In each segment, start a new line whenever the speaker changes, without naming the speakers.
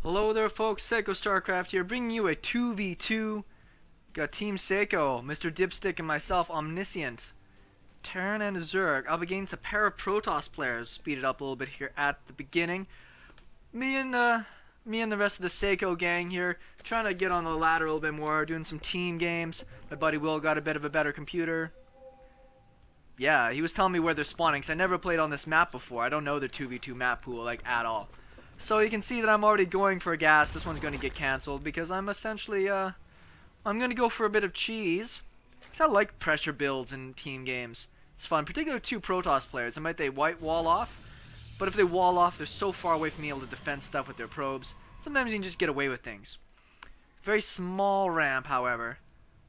Hello there folks, SeKo Starcraft here, bringing you a 2v2. Got Team SeKo, Mr. Dipstick and myself, Omniscient. Terran and Zerg, up against a pair of Protoss players. Speed it up a little bit here at the beginning. Me and the rest of the SeKo gang here, trying to get on the ladder a little bit more, doing some team games. My buddy Will got a bit of a better computer. Yeah, he was telling me where they're spawning, because I never played on this map before. I don't know the 2v2 map pool, like, at all. So you can see that I'm already going for a gas. This one's going to get cancelled because I'm essentially, I'm going to go for a bit of cheese. Because I like pressure builds in team games. It's fun, particularly two Protoss players. They white wall off, but if they wall off, they're so far away from being able to defend stuff with their probes. Sometimes you can just get away with things. Very small ramp, however.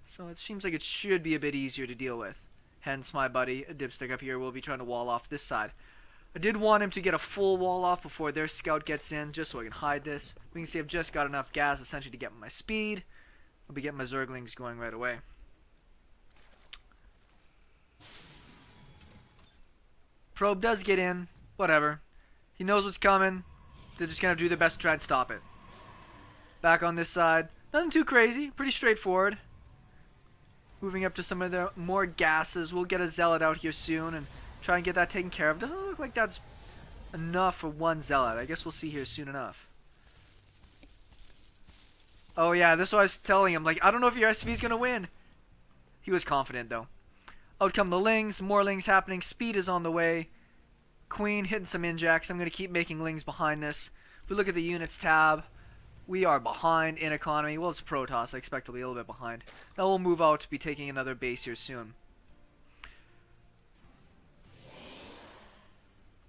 So it seems like it should be a bit easier to deal with. Hence my buddy, a Dipstick up here, will be trying to wall off this side. I did want him to get a full wall off before their scout gets in, just so I can hide this. We can see I've just got enough gas essentially to get my speed. I'll be getting my Zerglings going right away. Probe does get in, whatever. He knows what's coming. They're just going to do their best to try and stop it. Back on this side, nothing too crazy, pretty straightforward. Moving up to some of the more gases. We'll get a Zealot out here soon and try and get that taken care of. Doesn't look like that's enough for one Zealot. I guess we'll see here soon enough. Oh yeah, this is what I was telling him. Like, I don't know if your SV is going to win. He was confident though. Out come the Lings. More Lings happening. Speed is on the way. Queen hitting some injects. I'm going to keep making Lings behind this. If we look at the units tab, we are behind in economy. Well, it's Protoss. I expect to be a little bit behind. Now we'll move out to be taking another base here soon.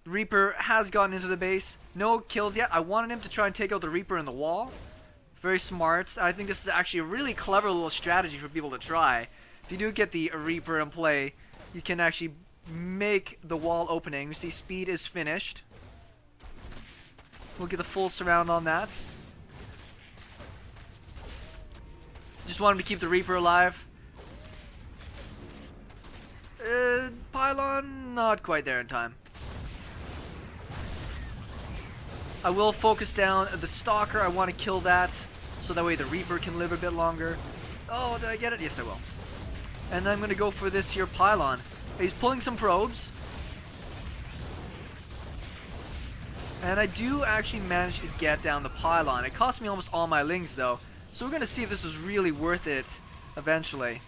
Reaper has gotten into the base. No kills yet. I wanted him to try and take out the Reaper in the wall. Very smart. I think this is actually a really clever little strategy for people to try. If you do get the Reaper in play, you can actually make the wall opening. You see speed is finished. We'll get the full surround on that. Just want him to keep the Reaper alive. Pylon, not quite there in time. I will focus down the Stalker. I want to kill that, so that way the Reaper can live a bit longer. Oh, did I get it? Yes, I will. And I'm going to go for this here Pylon. He's pulling some probes. And I do actually manage to get down the Pylon. It cost me almost all my Lings, though. So we're going to see if this is really worth it eventually.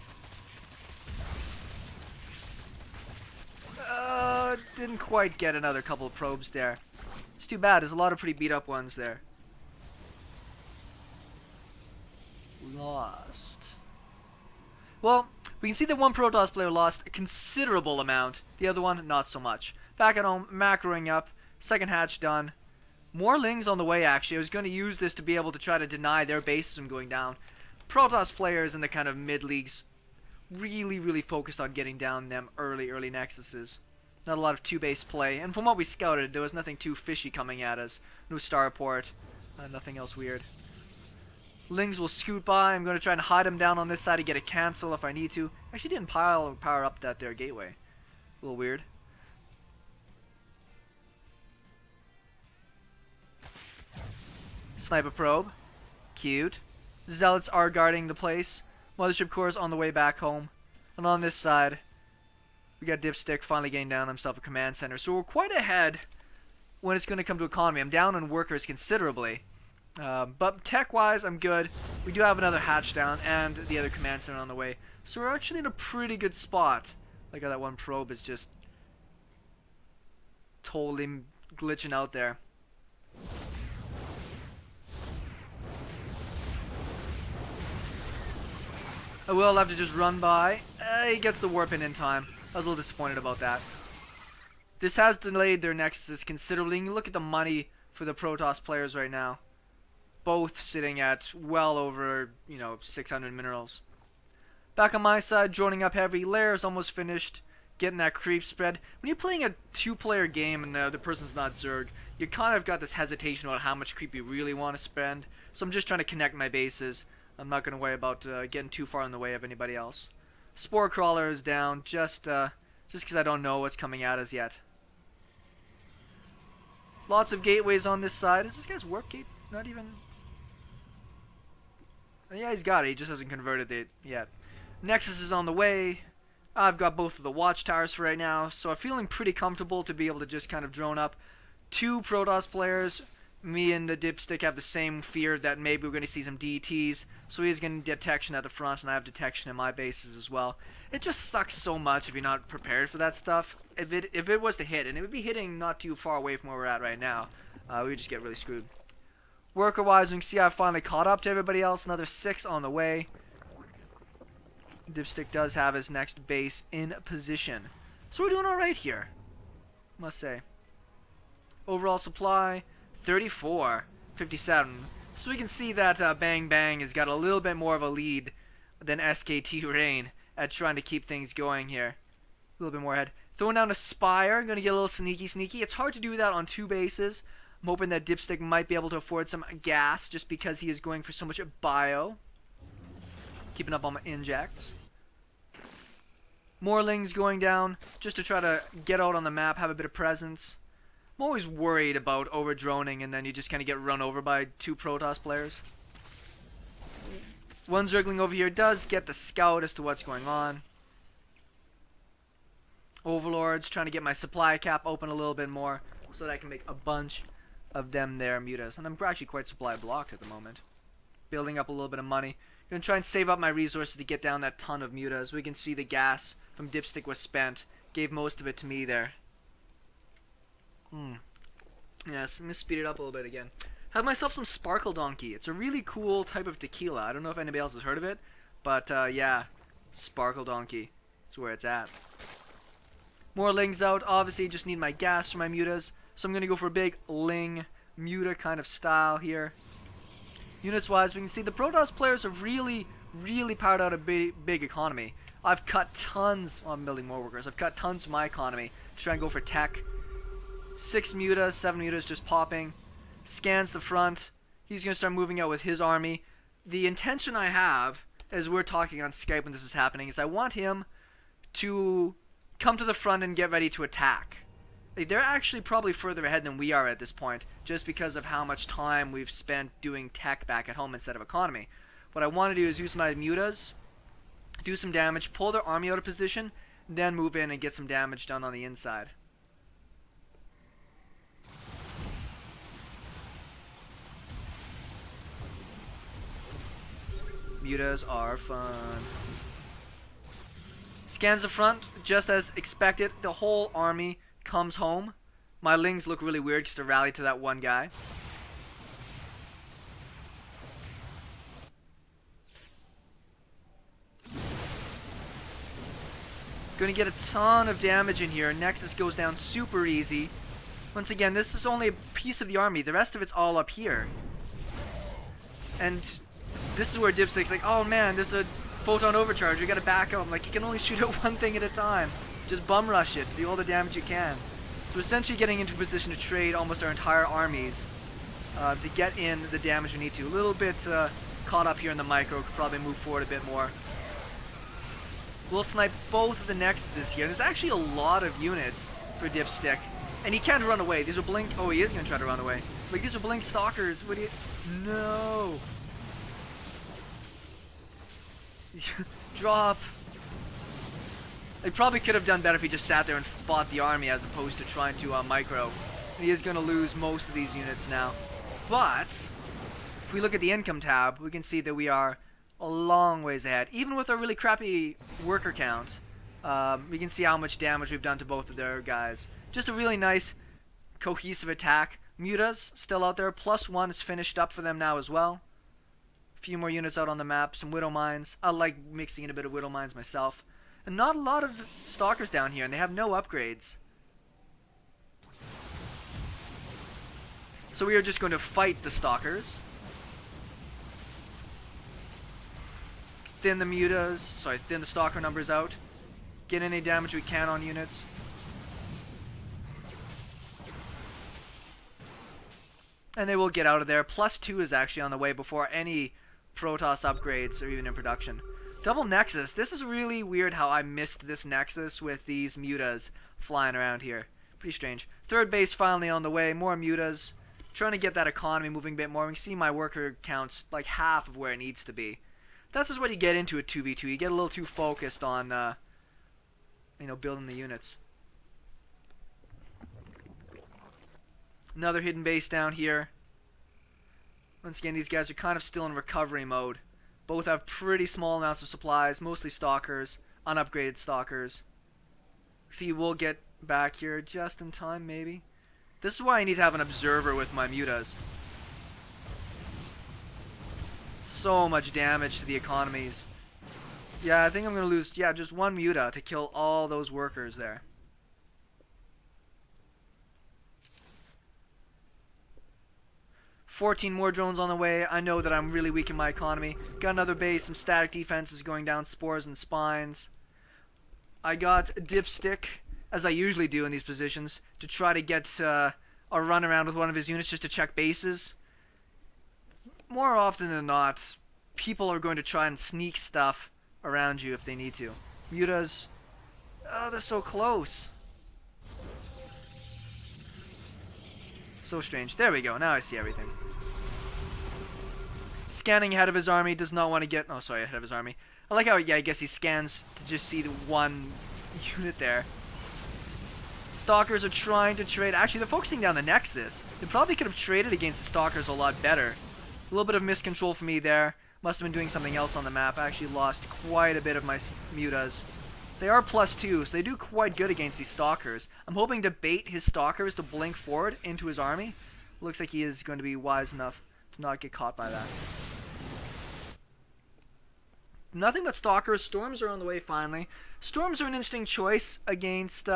Didn't quite get another couple of probes there. It's too bad. There's a lot of pretty beat up ones there. Lost. Well, we can see that one Protoss player lost a considerable amount. The other one, not so much. Back at home, macroing up. Second hatch done. More Lings on the way, actually. I was going to use this to be able to try to deny their bases from going down. Protoss players in the kind of mid-leagues really focused on getting down them early Nexuses. Not a lot of two-base play. And from what we scouted, there was nothing too fishy coming at us. No starport. Nothing else weird. Lings will scoot by. I'm going to try and hide them down on this side to get a cancel if I need to. Actually didn't power up that there gateway. A little weird. Sniper probe. Cute. Zealots are guarding the place. Mothership core is on the way back home. And on this side, we got Dipstick finally getting down himself a command center. So we're quite ahead when it's going to come to economy. I'm down on workers considerably. But tech-wise, I'm good. We do have another hatch down and the other command center on the way. So we're actually in a pretty good spot. Like how that one probe is just totally glitching out there. I will have to just run by. He gets the warp in time. I was a little disappointed about that. This has delayed their Nexus considerably. You can look at the money for the Protoss players right now. Both sitting at well over, 600 minerals. Back on my side, joining up heavy. Lair's almost finished. Getting that creep spread. When you're playing a two-player game and the other person's not Zerg, you kind of got this hesitation about how much creep you really want to spend. So I'm just trying to connect my bases. I'm not going to worry about getting too far in the way of anybody else. Spore Crawler is down just because I don't know what's coming at us yet. Lots of gateways on this side. Is this guy's warp gate not even Yeah, he's got it. He just hasn't converted it yet. Nexus is on the way. I've got both of the watchtowers for right now, so I'm feeling pretty comfortable to be able to just kind of drone up 2 Protoss players. Me and the Dipstick have the same fear that maybe we're going to see some DTs, so he's getting detection at the front, and I have detection in my bases as well. It just sucks so much if you're not prepared for that stuff. If it was to hit, and it would be hitting not too far away from where we're at right now, we would just get really screwed. Worker-wise, we can see I've finally caught up to everybody else. Another 6 on the way. Dipstick does have his next base in position. So we're doing alright here, must say. Overall supply, 34, 57. So we can see that Bang Bang has got a little bit more of a lead than SKT Rain at trying to keep things going here. A little bit more ahead. Throwing down a Spire, going to get a little sneaky. It's hard to do that on 2 bases. I'm hoping that Dipstick might be able to afford some gas just because he is going for so much bio. Keeping up on my injects. Morlings going down just to try to get out on the map, have a bit of presence. I'm always worried about over-droning and then you just kind of get run over by 2 Protoss players. One Zergling over here does get the scout as to what's going on. Overlords trying to get my supply cap open a little bit more so that I can make a bunch of them there mutas. And I'm actually quite supply blocked at the moment. Building up a little bit of money. Gonna try and save up my resources to get down that ton of mutas. We can see the gas from Dipstick was spent. Gave most of it to me there. Yes, I'm gonna speed it up a little bit again. Have myself some Sparkle Donkey. It's a really cool type of tequila. I don't know if anybody else has heard of it, but yeah, Sparkle Donkey. That's where it's at. More Lings out. Obviously, just need my gas for my mutas, so I'm gonna go for a big Ling muta kind of style here. Units-wise, we can see the Protoss players have really powered out a big economy. I've cut tons on building more workers. I've cut tons of my economy to try and go for tech. 6 mutas, 7 mutas just popping. Scans the front. He's going to start moving out with his army. The intention I have, as we're talking on Skype when this is happening, is I want him to come to the front and get ready to attack. They're actually probably further ahead than we are at this point, just because of how much time we've spent doing tech back at home instead of economy. What I want to do is use my mutas, do some damage, pull their army out of position, then move in and get some damage done on the inside. Mutas are fun. Scans the front, just as expected. The whole army comes home. My Lings look really weird just to rally to that one guy. Gonna get a ton of damage in here. Nexus goes down super easy. Once again, this is only a piece of the army. The rest of it's all up here. And this is where Dipstick's like, oh man, there's a photon overcharge. We gotta back up. I'm like, you can only shoot at one thing at a time. Just bum rush it. Do all the damage you can. So essentially getting into position to trade almost our entire armies to get in the damage we need to. A little bit caught up here in the micro. Could probably move forward a bit more. We'll snipe both of the Nexuses here. There's actually a lot of units for Dipstick. And he can't run away. These are Blink. Oh, he is going to try to run away. Like, these are Blink Stalkers. What do you... No. Drop. They probably could have done better if he just sat there and fought the army as opposed to trying to micro. He is going to lose most of these units now. But, if we look at the income tab, we can see that we are a long ways ahead. Even with our really crappy worker count, we can see how much damage we've done to both of their guys. Just a really nice, cohesive attack. Mutas still out there. +1 is finished up for them now as well. A few more units out on the map. Some Widow Mines. I like mixing in a bit of Widow Mines myself. And not a lot of Stalkers down here, and they have no upgrades. So we are just going to fight the Stalkers. Thin the mutas, sorry, thin the Stalker numbers out. Get any damage we can on units. And they will get out of there. +2 is actually on the way before any Protoss upgrades are even in production. Double Nexus. This is really weird how I missed this Nexus with these mutas flying around here. Pretty strange. Third base finally on the way. More mutas. Trying to get that economy moving a bit more. We can see my worker count's like half of where it needs to be. That's just what you get into a 2v2. You get a little too focused on, you know, building the units. Another hidden base down here. Once again, these guys are kind of still in recovery mode. Both have pretty small amounts of supplies, mostly stalkers, unupgraded stalkers. See, we'll get back here just in time, maybe. This is why I need to have an observer with my mutas. So much damage to the economies. Yeah, I think I'm going to lose, yeah, just one muta to kill all those workers there. $14 more drones on the way. I know that I'm really weak in my economy. Got another base, some static defenses going down, spores and spines. I got Dipstick, as I usually do in these positions, to try to get a run around with one of his units just to check bases. More often than not, people are going to try and sneak stuff around you if they need to. Mutas, oh, they're so close. So strange. There we go. Now I see everything. Scanning ahead of his army, does not want to get... Oh, sorry, ahead of his army. I like how, yeah, I guess he scans to just see the one unit there. Stalkers are trying to trade. Actually, they're focusing down the Nexus. They probably could have traded against the Stalkers a lot better. A little bit of miscontrol for me there. Must have been doing something else on the map. I actually lost quite a bit of my mutas. They are +2, so they do quite good against these Stalkers. I'm hoping to bait his Stalkers to blink forward into his army. Looks like he is going to be wise enough to not get caught by that. Nothing but Stalkers. Storms are on the way finally. Storms are an interesting choice against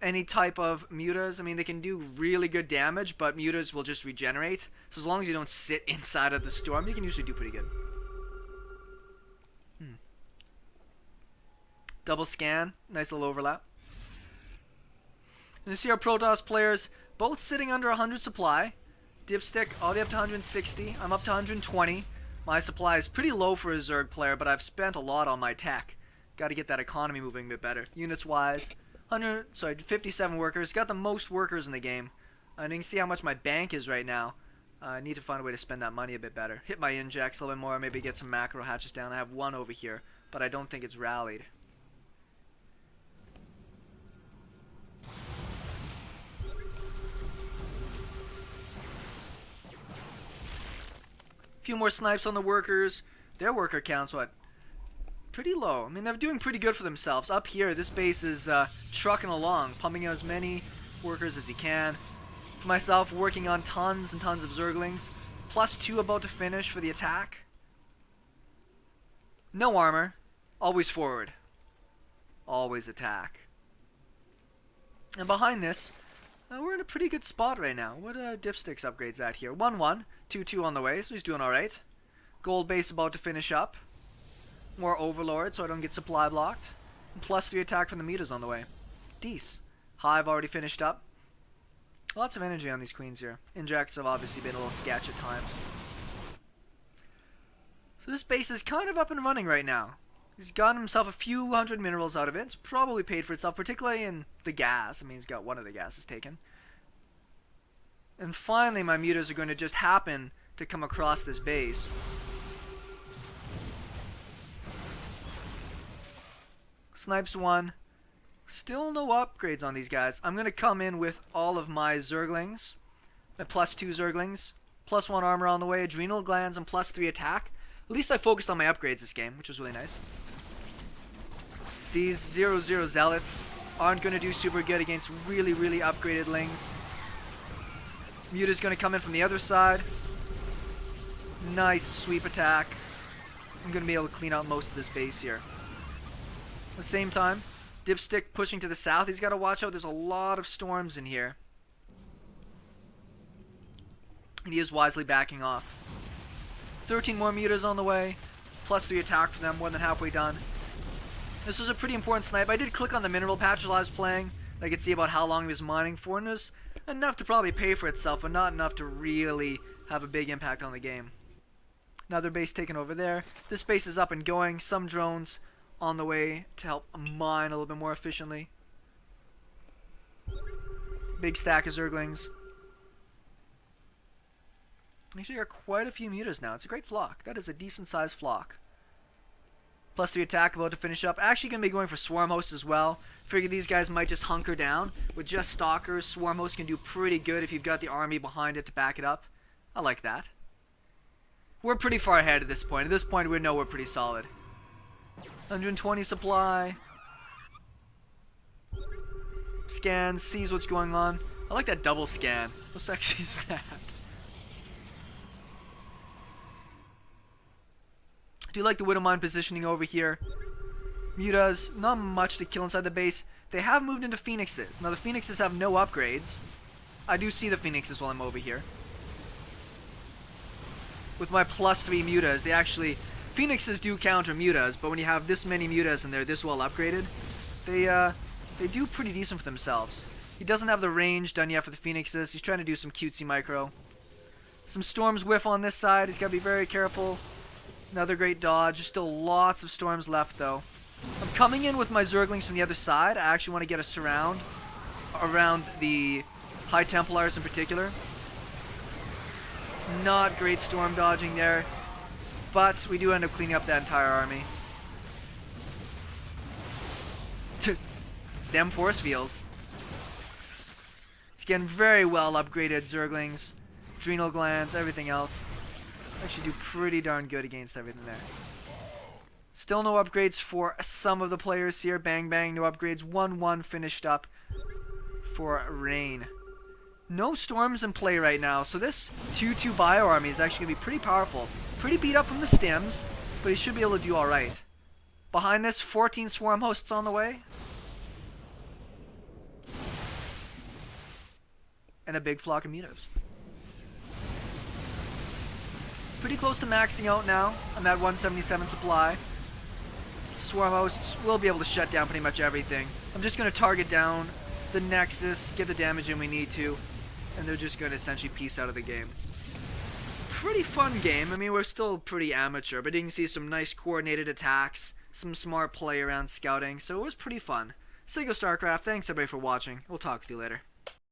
any type of mutas. I mean, they can do really good damage, but mutas will just regenerate. So as long as you don't sit inside of the storm, you can usually do pretty good. Double scan. Nice little overlap. And you see our Protoss players both sitting under 100 supply. Dipstick all the way up to 160. I'm up to 120. My supply is pretty low for a Zerg player, but I've spent a lot on my tech. Got to get that economy moving a bit better. Units wise, 57 workers. Got the most workers in the game. And you can see how much my bank is right now. I need to find a way to spend that money a bit better. Hit my injects a little bit more, maybe get some macro hatches down. I have one over here, but I don't think it's rallied. Few more snipes on the workers. Their worker count's what? Pretty low. I mean, they're doing pretty good for themselves. Up here, this base is trucking along, pumping out as many workers as he can. For myself, working on tons and tons of Zerglings. +2 about to finish for the attack. No armor. Always forward. Always attack. And behind this, we're in a pretty good spot right now. What Dipstick's upgrades at here? 1-1. 2-2 on the way, so he's doing alright. Gold base about to finish up. More Overlord, so I don't get supply blocked. And +3 attack from the mutas on the way. Dece. Hive already finished up. Lots of energy on these queens here. Injects have obviously been a little sketch at times. So this base is kind of up and running right now. He's gotten himself a few hundred minerals out of it. It's probably paid for itself, particularly in the gas. I mean, he's got one of the gases taken. And finally, my mutas are going to just happen to come across this base. Snipes 1. Still no upgrades on these guys. I'm going to come in with all of my Zerglings. My +2 Zerglings. +1 armor on the way. Adrenal glands and +3 attack. At least I focused on my upgrades this game, which was really nice. These 0-0 Zealots aren't going to do super good against really, really upgraded Lings. Muta's going to come in from the other side. Nice sweep attack. I'm going to be able to clean out most of this base here. At the same time, Dipstick pushing to the south. He's got to watch out. There's a lot of storms in here. And he is wisely backing off. 13 more mutas on the way. +3 attack for them. More than halfway done. This was a pretty important snipe. I did click on the mineral patch while I was playing. I could see about how long he was mining for, and it was enough to probably pay for itself, but not enough to really have a big impact on the game. Another base taken over there. This base is up and going. Some drones on the way to help mine a little bit more efficiently. Big stack of Zerglings. Actually got quite a few mutas now. It's a great flock. That is a decent sized flock. +3 attack about to finish up. Actually going to be going for Swarm Host as well. Figure these guys might just hunker down. With just Stalkers, Swarm Host can do pretty good if you've got the army behind it to back it up. I like that. We're pretty far ahead at this point. At this point, we know we're pretty solid. 120 supply. Scans, sees what's going on. I like that double scan. How sexy is that? I do like the Widowmine positioning over here. Mutas, not much to kill inside the base. They have moved into Phoenixes. Now the Phoenixes have no upgrades. I do see the Phoenixes while I'm over here. With my +3 mutas, they actually... Phoenixes do counter mutas, but when you have this many mutas and they're this well upgraded, they do pretty decent for themselves. He doesn't have the range done yet for the Phoenixes. He's trying to do some cutesy micro. Some Storms whiff on this side. He's got to be very careful. Another great dodge. There's still lots of Storms left, though. I'm coming in with my Zerglings from the other side. I actually want to get a surround around the High Templars in particular. Not great storm dodging there, but we do end up cleaning up that entire army. Them force fields. It's getting very well upgraded Zerglings, adrenal glands, everything else. Actually do pretty darn good against everything there. Still no upgrades for some of the players here. Bang bang, no upgrades. 1-1 finished up for Rain. No storms in play right now, so this 2-2 bio army is actually going to be pretty powerful. Pretty beat up from the stims, but he should be able to do alright. Behind this, 14 swarm hosts on the way. And a big flock of mutas. Pretty close to maxing out now. I'm at 177 supply. Swarm hosts will be able to shut down pretty much everything. I'm just going to target down the Nexus, get the damage in we need to, and they're just going to essentially peace out of the game. Pretty fun game. I mean, we're still pretty amateur, but you can see some nice coordinated attacks, some smart play around scouting, so it was pretty fun. SeKo Starcraft, thanks everybody for watching. We'll talk with you later.